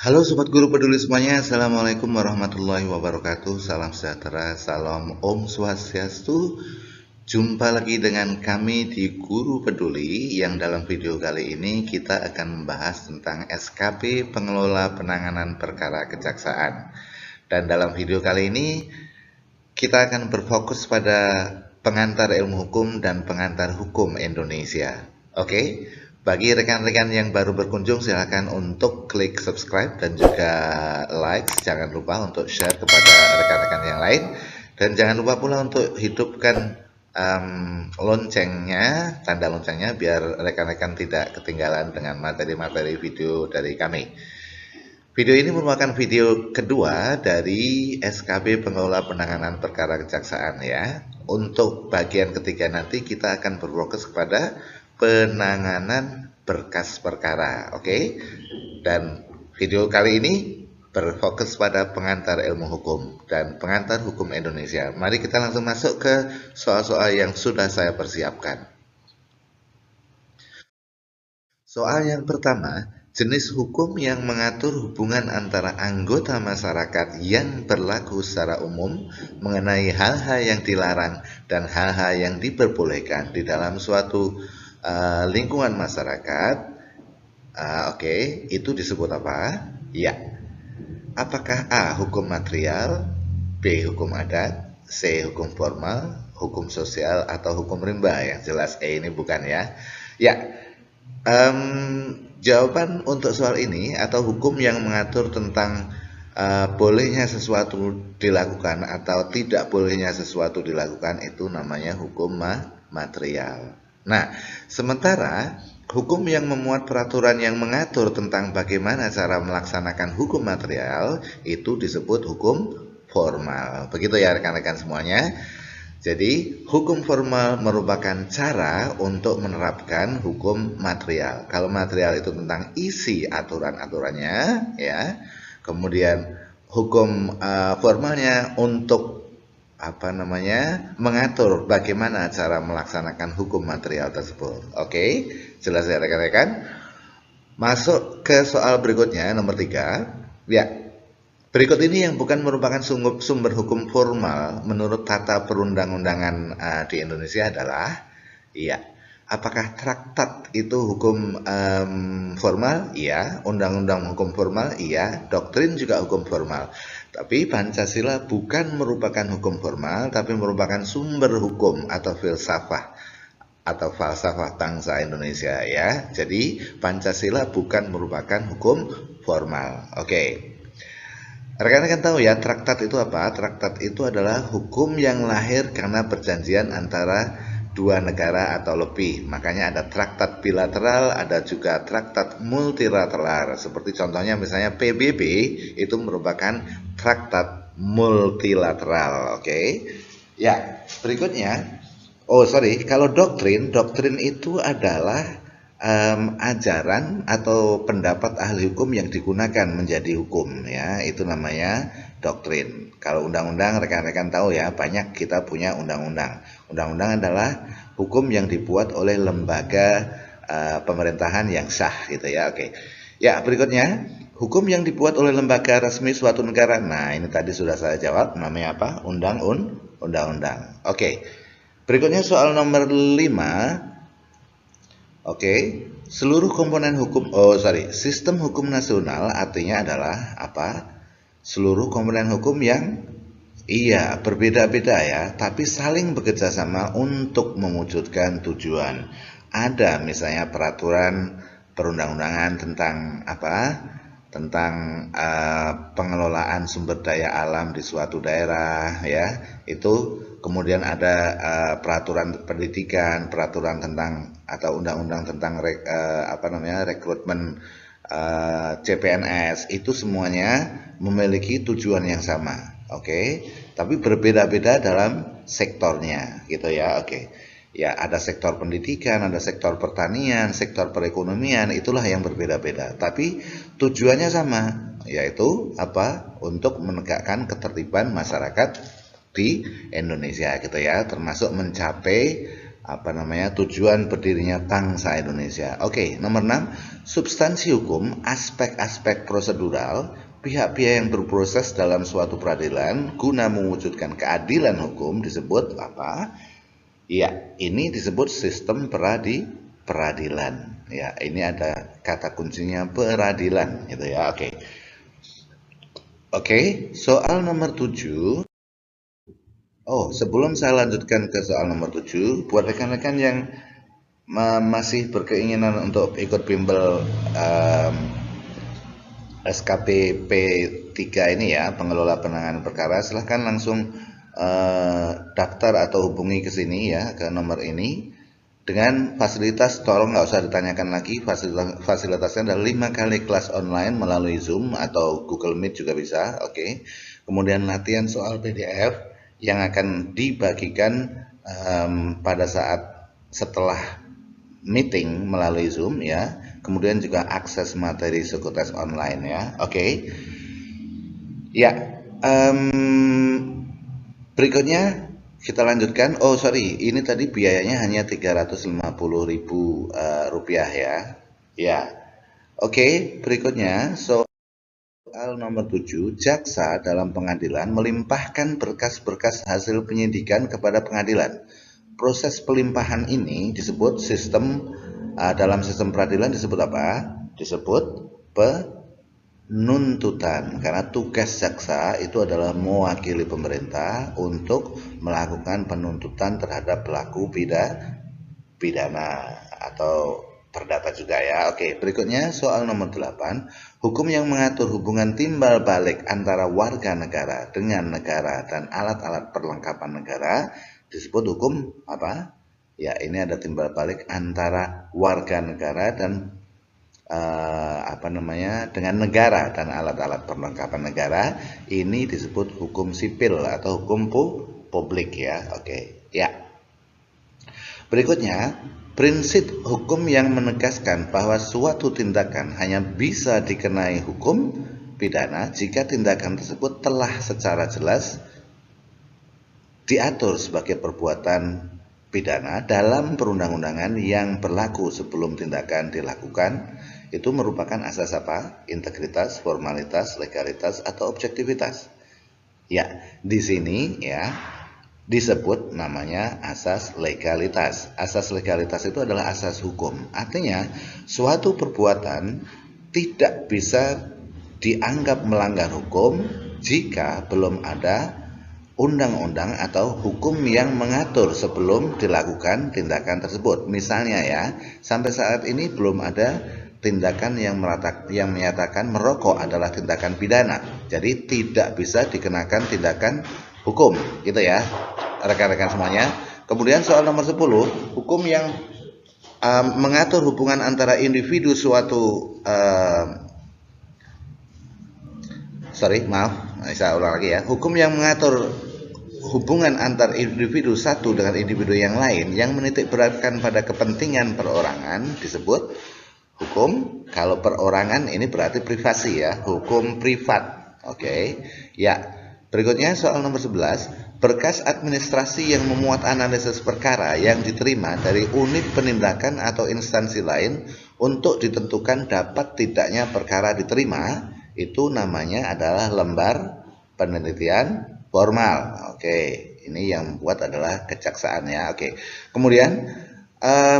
Halo Sobat Guru Peduli semuanya, Assalamualaikum warahmatullahi wabarakatuh. Salam sejahtera, salam Om Swastiastu. Jumpa lagi dengan kami di Guru Peduli yang dalam video kali ini kita akan membahas tentang SKP Pengelola Penanganan Perkara Kejaksaan. Dan dalam video kali ini kita akan berfokus pada pengantar ilmu hukum dan pengantar hukum Indonesia. Oke? Bagi rekan-rekan yang baru berkunjung, silakan untuk klik subscribe dan juga like. Jangan lupa untuk share kepada rekan-rekan yang lain. Dan jangan lupa pula untuk hidupkan loncengnya, tanda loncengnya, biar rekan-rekan tidak ketinggalan dengan materi-materi video dari kami. Video ini merupakan video kedua dari SKP Pengelola Penanganan Perkara Kejaksaan ya. Untuk bagian ketiga nanti kita akan berfokus kepada penanganan berkas perkara, oke? Dan video kali ini berfokus pada pengantar ilmu hukum dan pengantar hukum Indonesia. Mari kita langsung masuk ke soal-soal yang sudah saya persiapkan. Soal yang pertama, jenis hukum yang mengatur hubungan antara anggota masyarakat yang berlaku secara umum mengenai hal-hal yang dilarang dan hal-hal yang diperbolehkan di dalam suatu lingkungan masyarakat. Oke, itu disebut apa? Ya. Apakah A. Hukum material, B. Hukum adat, C. Hukum formal, hukum sosial, atau hukum rimba? Yang jelas E ini bukan ya. Ya. Jawaban untuk soal ini atau hukum yang mengatur tentang bolehnya sesuatu dilakukan atau tidak bolehnya sesuatu dilakukan itu namanya hukum material. Nah, sementara hukum yang memuat peraturan yang mengatur tentang bagaimana cara melaksanakan hukum material itu disebut hukum formal. Begitu ya rekan-rekan semuanya. Jadi, hukum formal merupakan cara untuk menerapkan hukum material. Kalau material itu tentang isi aturan-aturannya, ya. Kemudian hukum formalnya untuk mengatur bagaimana cara melaksanakan hukum material tersebut. Oke, jelas ya rekan-rekan. Masuk ke soal berikutnya, nomor 3. Ya, berikut ini yang bukan merupakan sumber hukum formal menurut tata perundang-undangan di Indonesia adalah, iya, apakah traktat itu hukum formal? Iya. Undang-undang hukum formal? Iya. Doktrin juga hukum formal. Tapi Pancasila bukan merupakan hukum formal, tapi merupakan sumber hukum atau falsafah bangsa Indonesia ya. Jadi Pancasila bukan merupakan hukum formal. Oke. Rekan-rekan tahu ya, traktat itu apa? Traktat itu adalah hukum yang lahir karena perjanjian antara dua negara atau lebih. Makanya ada traktat bilateral, ada juga traktat multilateral. Seperti contohnya misalnya PBB itu merupakan traktat multilateral. Oke. Ya, berikutnya. Kalau doktrin itu adalah ajaran atau pendapat ahli hukum yang digunakan menjadi hukum ya, itu namanya doktrin. Kalau undang-undang rekan-rekan tahu ya, banyak kita punya undang-undang. Undang-undang adalah hukum yang dibuat oleh lembaga pemerintahan yang sah gitu ya. Oke. Ya, berikutnya hukum yang dibuat oleh lembaga resmi suatu negara. Nah, ini tadi sudah saya jawab, namanya apa? Undang-undang. Oke. Berikutnya soal nomor 5. Oke, seluruh komponen hukum, sistem hukum nasional artinya adalah apa? Seluruh komponen hukum yang berbeda-beda ya, tapi saling bekerja sama untuk mewujudkan tujuan. Ada misalnya peraturan perundang-undangan tentang tentang pengelolaan sumber daya alam di suatu daerah ya, itu. Kemudian ada peraturan pendidikan, peraturan tentang atau undang-undang tentang rekrutmen CPNS, itu semuanya memiliki tujuan yang sama. Oke. Tapi berbeda-beda dalam sektornya gitu ya. Oke. Ya, ada sektor pendidikan, ada sektor pertanian, sektor perekonomian, itulah yang berbeda-beda. Tapi tujuannya sama, yaitu untuk menegakkan ketertiban masyarakat di Indonesia gitu ya, termasuk mencapai tujuan berdirinya bangsa Indonesia. Oke, nomor 6, substansi hukum, aspek-aspek prosedural, pihak-pihak yang berproses dalam suatu peradilan guna mewujudkan keadilan hukum disebut apa? Ya, ini disebut sistem peradilan. Ya, ini ada kata kuncinya peradilan gitu ya. Oke. Oke, soal nomor 7. Oh, sebelum saya lanjutkan ke soal nomor 7, buat rekan-rekan yang masih berkeinginan untuk ikut bimbel SKP P3 ini ya, pengelola penanganan perkara, silahkan langsung daftar atau hubungi ke sini ya, ke nomor ini. Dengan fasilitas, tolong nggak usah ditanyakan lagi, fasilitasnya adalah 5 kali kelas online melalui Zoom atau Google Meet juga bisa, oke. Kemudian latihan soal PDF yang akan dibagikan pada saat setelah meeting melalui Zoom ya. Kemudian juga akses materi psikotes online ya. Oke. Ya. Berikutnya kita lanjutkan. Oh sorry, ini tadi biayanya hanya 350.000 rupiah ya. Ya. Oke, berikutnya soal nomor 7, jaksa dalam pengadilan melimpahkan berkas-berkas hasil penyidikan kepada pengadilan. Proses pelimpahan ini disebut dalam sistem peradilan disebut apa? Disebut penuntutan. Karena tugas jaksa itu adalah mewakili pemerintah untuk melakukan penuntutan terhadap pelaku pidana atau perdata juga ya. Oke, berikutnya soal nomor 8. Hukum yang mengatur hubungan timbal balik antara warga negara dengan negara dan alat-alat perlengkapan negara disebut hukum apa? Ya, ini ada timbal balik antara warga negara dan dengan negara dan alat-alat perlengkapan negara. Ini disebut hukum sipil atau hukum publik ya. Oke, ya. Berikutnya, prinsip hukum yang menegaskan bahwa suatu tindakan hanya bisa dikenai hukum pidana jika tindakan tersebut telah secara jelas diatur sebagai perbuatan pidana dalam perundang-undangan yang berlaku sebelum tindakan dilakukan. Itu merupakan asas apa? Integritas, formalitas, legalitas, atau objektivitas. Ya, di sini ya disebut namanya asas legalitas. Asas legalitas itu adalah asas hukum. Artinya, suatu perbuatan tidak bisa dianggap melanggar hukum jika belum ada undang-undang atau hukum yang mengatur sebelum dilakukan tindakan tersebut. Misalnya ya, sampai saat ini belum ada tindakan yang menyatakan merokok adalah tindakan pidana. Jadi tidak bisa dikenakan tindakan hukum, gitu ya, rekan-rekan semuanya. Kemudian soal nomor 10, hukum yang mengatur hubungan antara individu saya ulang lagi ya. Hukum yang mengatur hubungan antar individu satu dengan individu yang lain yang menitikberatkan pada kepentingan perorangan disebut hukum. Kalau perorangan ini berarti privasi ya, hukum privat. Oke. Ya. Berikutnya soal nomor 11, berkas administrasi yang memuat analisis perkara yang diterima dari unit penindakan atau instansi lain untuk ditentukan dapat tidaknya perkara diterima, itu namanya adalah lembar penelitian formal. Oke, ini yang membuat adalah kejaksaan ya. Oke. Kemudian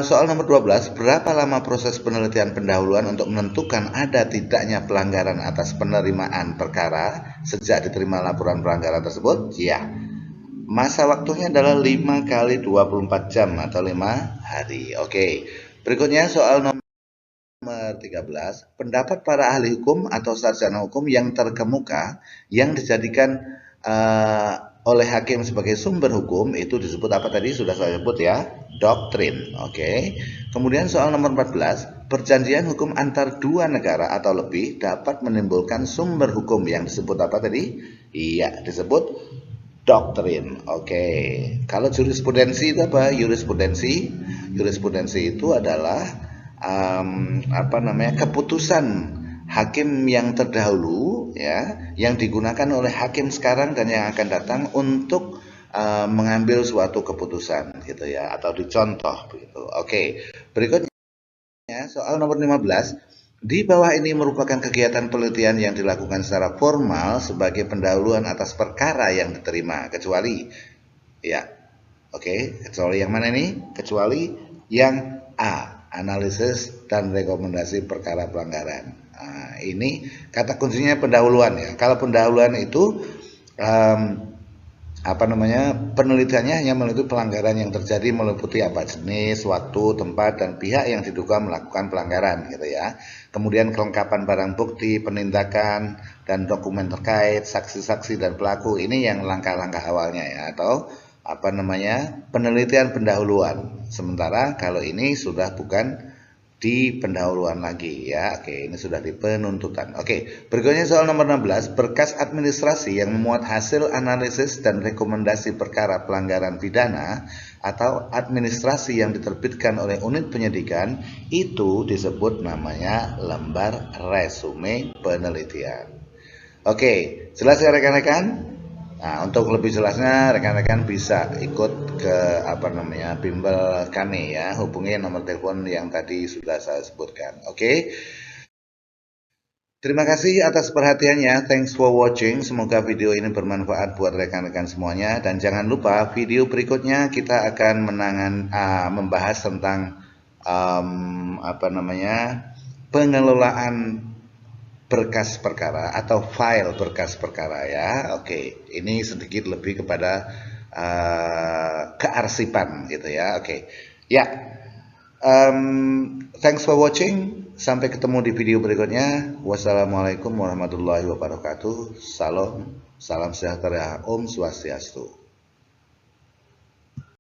soal nomor 12, berapa lama proses penelitian pendahuluan untuk menentukan ada tidaknya pelanggaran atas penerimaan perkara sejak diterima laporan pelanggaran tersebut? Ya, masa waktunya adalah 5 kali 24 jam atau 5 hari. Oke. Berikutnya soal nomor 13, pendapat para ahli hukum atau sarjana hukum yang terkemuka yang dijadikan oleh hakim sebagai sumber hukum itu disebut apa tadi? Sudah saya sebut ya, doktrin. Oke. Kemudian soal nomor 14, perjanjian hukum antar dua negara atau lebih dapat menimbulkan sumber hukum yang disebut apa tadi? Iya, disebut doktrin. Oke. Kalau jurisprudensi itu apa? Jurisprudensi itu adalah keputusan hakim yang terdahulu ya, yang digunakan oleh hakim sekarang dan yang akan datang untuk mengambil suatu keputusan gitu ya, atau dicontoh begitu. Oke, berikutnya soal nomor 15. Di bawah ini merupakan kegiatan penelitian yang dilakukan secara formal sebagai pendahuluan atas perkara yang diterima, kecuali ya. Oke, kecuali yang mana ini? Kecuali yang A, analisis dan rekomendasi perkara pelanggaran. Nah, ini kata kuncinya pendahuluan ya. Kalau pendahuluan itu penelitiannya hanya meneliti pelanggaran yang terjadi meliputi apa jenis, waktu, tempat, dan pihak yang diduga melakukan pelanggaran gitu ya. Kemudian kelengkapan barang bukti, penindakan, dan dokumen terkait, saksi-saksi dan pelaku, ini yang langkah-langkah awalnya ya, atau penelitian pendahuluan. Sementara kalau ini sudah bukan di pendahuluan lagi ya. Oke, ini sudah di penuntutan. Oke, berikutnya soal nomor 16. Berkas administrasi yang memuat hasil analisis dan rekomendasi perkara pelanggaran pidana atau administrasi yang diterbitkan oleh unit penyidikan itu disebut namanya lembar resume penelitian. Oke, jelas ya rekan-rekan? Nah, untuk lebih jelasnya rekan-rekan bisa ikut ke bimbel kami ya, hubungi nomor telepon yang tadi sudah saya sebutkan. Oke. Terima kasih atas perhatiannya. Thanks for watching. Semoga video ini bermanfaat buat rekan-rekan semuanya, dan jangan lupa video berikutnya kita akan membahas tentang pengelolaan berkas perkara atau file berkas perkara ya. Oke, ini sedikit lebih kepada kearsipan gitu ya. Oke, ya. Thanks for watching. Sampai ketemu di video berikutnya. Wassalamualaikum warahmatullahi wabarakatuh. Salam sejahtera. Om Swastiastu.